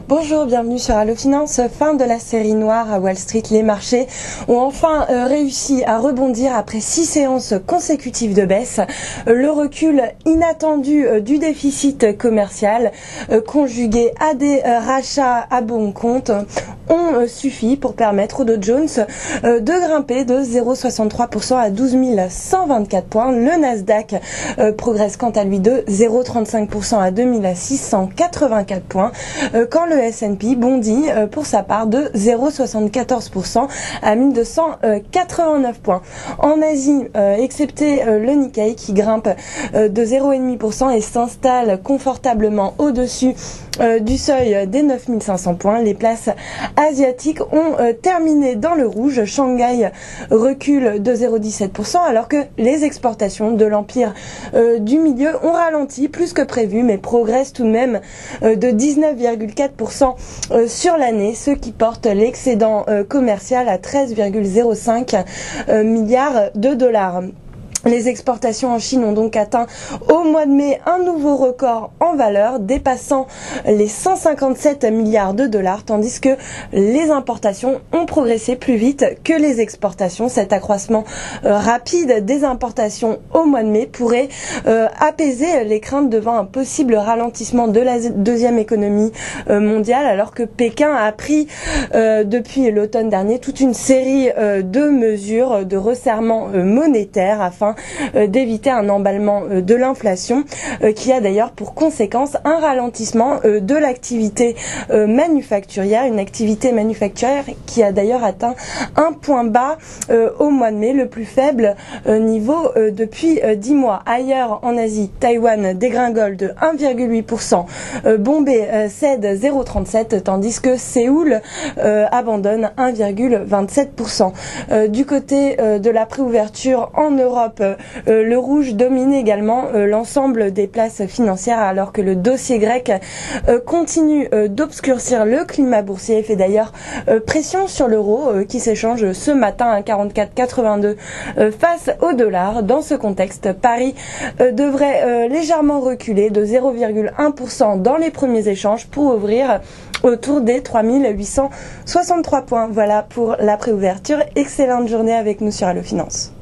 Bonjour, bienvenue sur Allo Finance. Fin de la série noire à Wall Street. Les marchés ont enfin réussi à rebondir après 6 séances consécutives de baisse. Le recul inattendu du déficit commercial conjugué à des rachats à bon compte ont suffi pour permettre au Dow Jones de grimper de 0,63% à 12 124 points. Le Nasdaq progresse quant à lui de 0,35% à 2 684 points, quand le S&P bondit pour sa part de 0,74% à 1289 points. En Asie, excepté le Nikkei qui grimpe de 0,5% et s'installe confortablement au-dessus du seuil des 9500 points, les places asiatiques ont terminé dans le rouge. Shanghai recule de 0,17% alors que les exportations de l'empire du milieu ont ralenti plus que prévu mais progressent tout de même de 19,4% sur l'année, ce qui porte l'excédent commercial à 13,05 milliards de dollars. Les exportations en Chine ont donc atteint au mois de mai un nouveau record en valeur, dépassant les 157 milliards de dollars, tandis que les importations ont progressé plus vite que les exportations. Cet accroissement rapide des importations au mois de mai pourrait apaiser les craintes devant un possible ralentissement de la deuxième économie mondiale, alors que Pékin a pris depuis l'automne dernier toute une série de mesures de resserrement monétaire afin d'éviter un emballement de l'inflation qui a d'ailleurs pour conséquence un ralentissement de l'activité manufacturière, une activité manufacturière qui a d'ailleurs atteint un point bas au mois de mai, le plus faible niveau depuis 10 mois. Ailleurs en Asie, Taïwan dégringole de 1,8%, Bombay cède 0,37%, tandis que Séoul abandonne 1,27%. Du côté de la préouverture en Europe, le rouge domine également l'ensemble des places financières alors que le dossier grec continue d'obscurcir le climat boursier et fait d'ailleurs pression sur l'euro qui s'échange ce matin à 44,82 face au dollar. Dans ce contexte, Paris devrait légèrement reculer de 0,1% dans les premiers échanges pour ouvrir autour des 3863 points. Voilà pour la préouverture. Excellente journée avec nous sur Allo Finance.